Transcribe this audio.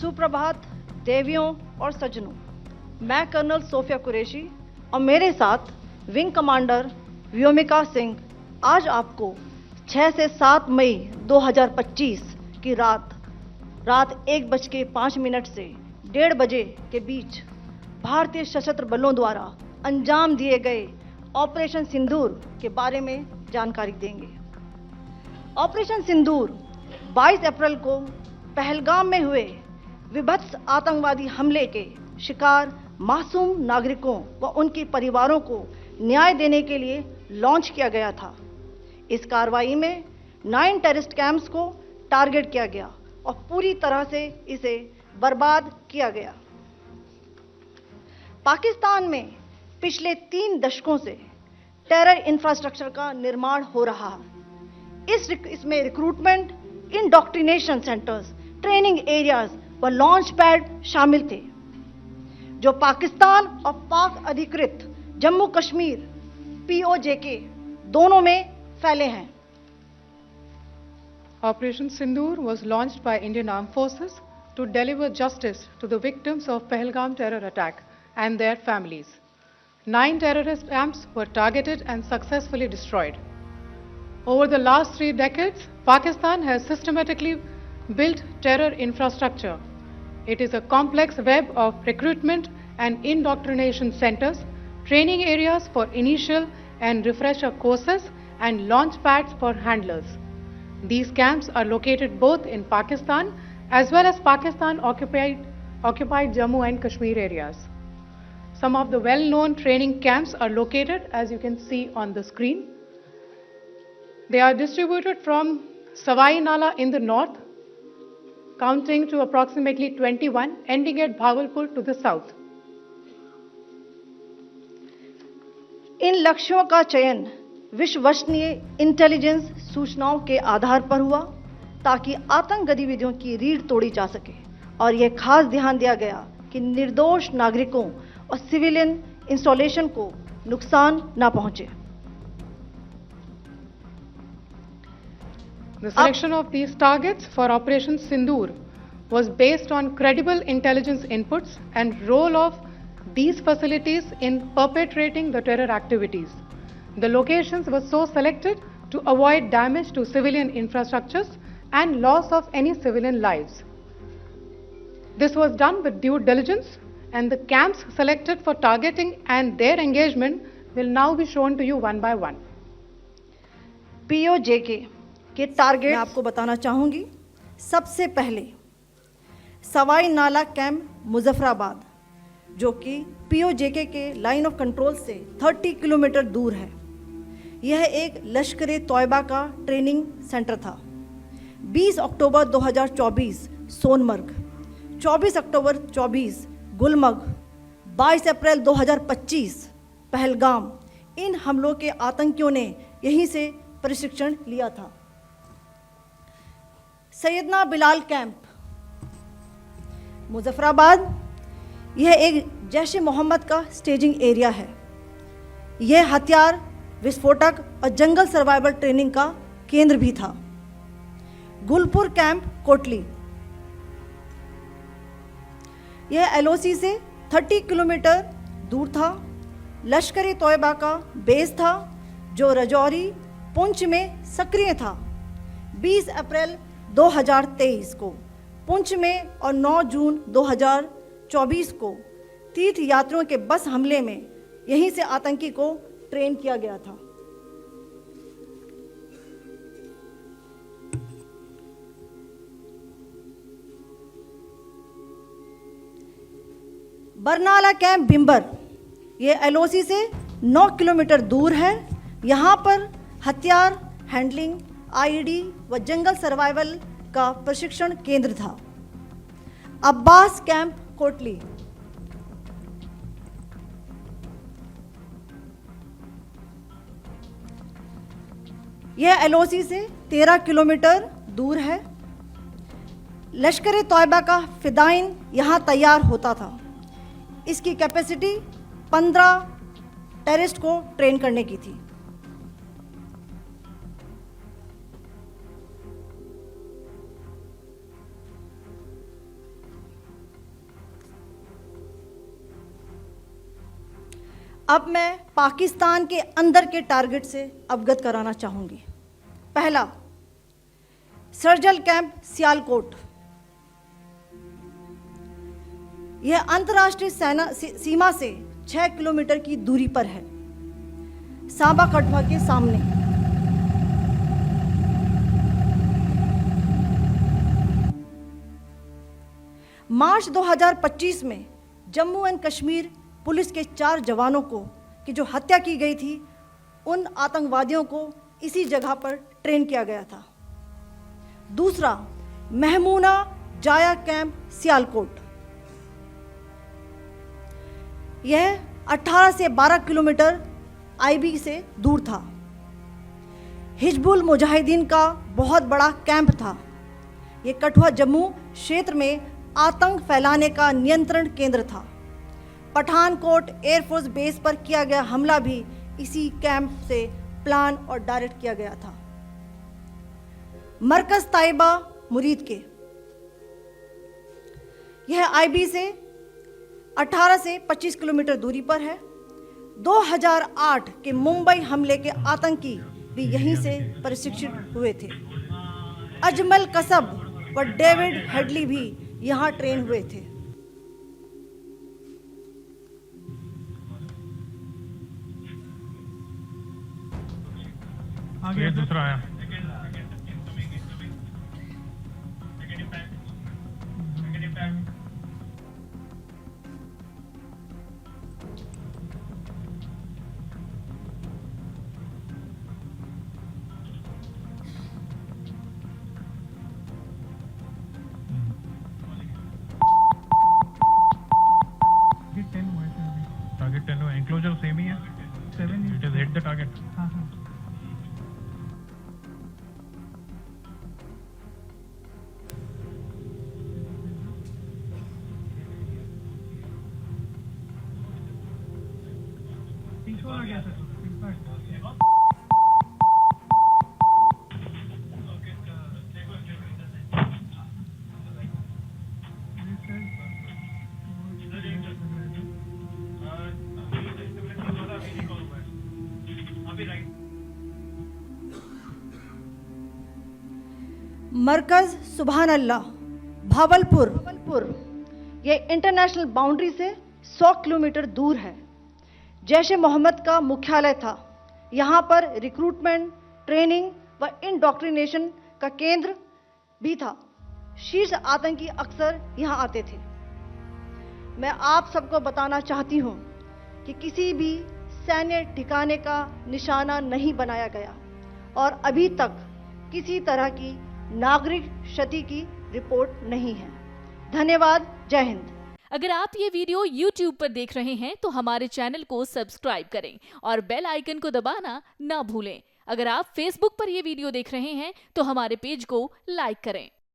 सुप्रभात देवियों और सज्जनों, मैं कर्नल सोफिया कुरैशी और मेरे साथ विंग कमांडर व्योमिका सिंह आज आपको 6 से 7 मई 2025 की रात 1:05 से 1:30 बजे के बीच भारतीय सशस्त्र बलों द्वारा अंजाम दिए गए ऑपरेशन सिंदूर के बारे में जानकारी देंगे। ऑपरेशन सिंदूर 22 अप्रैल को पहलगाम में हुए विभत्स आतंकवादी हमले के शिकार मासूम नागरिकों व उनके परिवारों को न्याय देने के लिए लॉन्च किया गया था। इस कार्रवाई में 9 टेररिस्ट कैंप्स को टारगेट किया गया और पूरी तरह से इसे बर्बाद किया गया। पाकिस्तान में पिछले 3 दशकों से टेरर इंफ्रास्ट्रक्चर का निर्माण हो रहा है। इसमें recruitment, indoctrination centres, training areas व लॉन्च पैड शामिल थे, जो पाकिस्तान और पाक अधिकृत जम्मू कश्मीर POJK दोनों में फैले हैं। Operation Sindoor was launched by Indian Armed Forces to deliver justice to the victims of Pahalgam terror attack and their families. 9 terrorist camps were targeted and successfully destroyed. Over the last 3 decades, Pakistan has systematically built terror infrastructure. It is a complex web of recruitment and indoctrination centers, training areas for initial and refresher courses, and launch pads for handlers. These camps are located both in Pakistan as well as Pakistan occupied Jammu and Kashmir areas. Some of the well-known training camps are located, as you can see on the screen. They are distributed from Savai Nala in the north, counting to approximately 21, ending at Bhagalpur to the south. इन लक्ष्यों का चयन विश्वसनीय intelligence सूचनाओं के आधार पर हुआ ताकि आतंक गतिविधियों की रीढ़ तोड़ी जा सके, और यह खास ध्यान दिया गया कि निर्दोष नागरिकों और सिविलियन इंस्टॉलेशन को नुकसान न पहुंचे। The selection of these targets for Operation Sindoor was based on credible intelligence inputs and role of these facilities in perpetrating the terror activities. The locations were so selected to avoid damage to civilian infrastructures and loss of any civilian lives. This was done with due diligence, and the camps selected for targeting and their engagement will now be shown to you one by one. POJK के target मैं आपको बताना चाहूंगी। सबसे पहले सवाई नाला camp Muzaffarabad, जो कि POJK के लाइन ऑफ कंट्रोल से 30 किलोमीटर दूर है। यह एक लश्कर तोयबा का ट्रेनिंग सेंटर था। 20 अक्टूबर 2024 सोनमर्ग, 24 अक्टूबर 24 गुलमर्ग, 22 अप्रैल 2025 पहलगाम, इन हमलों के आतंकियों ने यहीं से प्रशिक्षण लिया था। सैयदना बिलाल कैंप मुजफ्फराबाद, यह एक जैश ए मोहम्मद का स्टेजिंग एरिया है। यह हथियार, विस्फोटक और जंगल सर्वाइवल ट्रेनिंग का केंद्र भी था। गुलपुर कैंप कोटली, यह LOC से 30 किलोमीटर दूर था। लश्कर तोयबा का बेस था, जो रजौरी पुंछ में सक्रिय था। 20 अप्रैल 2023 को पुंछ में और 9 जून 2024 को तीर्थ यात्रियों के बस हमले में यहीं से आतंकी को ट्रेन किया गया था। बरनाला कैंप बिंबर, ये LOC से 9 किलोमीटर दूर है। यहाँ पर हथियार, हैंडलिंग, IED व जंगल सर्वाइवल का प्रशिक्षण केंद्र था। अब्बास कैंप कोटली, यह LOC से 13 किलोमीटर दूर है। लश्कर तोयबा का फिदाइन यहाँ तैयार होता था। इसकी कैपेसिटी 15 टेररिस्ट को ट्रेन करने की थी। अब मैं पाकिस्तान के अंदर के टारगेट से अवगत कराना चाहूंगी। पहला, सर्जिकल कैंप सियालकोट। यह अंतर्राष्ट्रीय सीमा से 6 किलोमीटर की दूरी पर है, सांबा कठुआ के सामने। मार्च 2025 में जम्मू एंड कश्मीर पुलिस के 4 जवानों की जो हत्या की गई थी, उन आतंकवादियों को इसी जगह पर ट्रेन किया गया था। दूसरा, महमूना जाया कैंप सियालकोट। यह 18 से 12 किलोमीटर आईबी से दूर था। हिजबुल मुजाहिदीन का बहुत बड़ा कैंप था। यह कठुआ जम्मू क्षेत्र में आतंक फैलाने का नियंत्रण केंद्र था। पठानकोट एयरफोर्स बेस पर किया गया हमला भी इसी कैंप से प्लान और डायरेक्ट किया गया था। मरकज ताइबा मुरीद के, यह आईबी से 18 से 25 किलोमीटर दूरी पर है। 2008 के मुंबई हमले के आतंकी भी यहीं से प्रशिक्षित हुए थे। अजमल कसब व डेविड हेडली भी यहां ट्रेन हुए थे। आगे दूसरा आया। टारगेट 10 एंक्लोजर सेम ही है। 7 it is hit the target. हाँ हाँ। आ गया सर। मरकज सुभान अल्लाह भावलपुर, यह इंटरनेशनल बाउंड्री से 100 किलोमीटर दूर है। जैश ए मोहम्मद का मुख्यालय था। यहाँ पर रिक्रूटमेंट, ट्रेनिंग व इंडोक्ट्रिनेशन का केंद्र भी था। शीर्ष आतंकी अक्सर यहाँ आते थे। मैं आप सबको बताना चाहती हूँ कि किसी भी सैन्य ठिकाने का निशाना नहीं बनाया गया और अभी तक किसी तरह की नागरिक क्षति की रिपोर्ट नहीं है। धन्यवाद। जय हिंद। अगर आप ये वीडियो YouTube पर देख रहे हैं तो हमारे चैनल को सब्सक्राइब करें और बेल आइकन को दबाना ना भूलें। अगर आप Facebook पर ये वीडियो देख रहे हैं तो हमारे पेज को लाइक करें।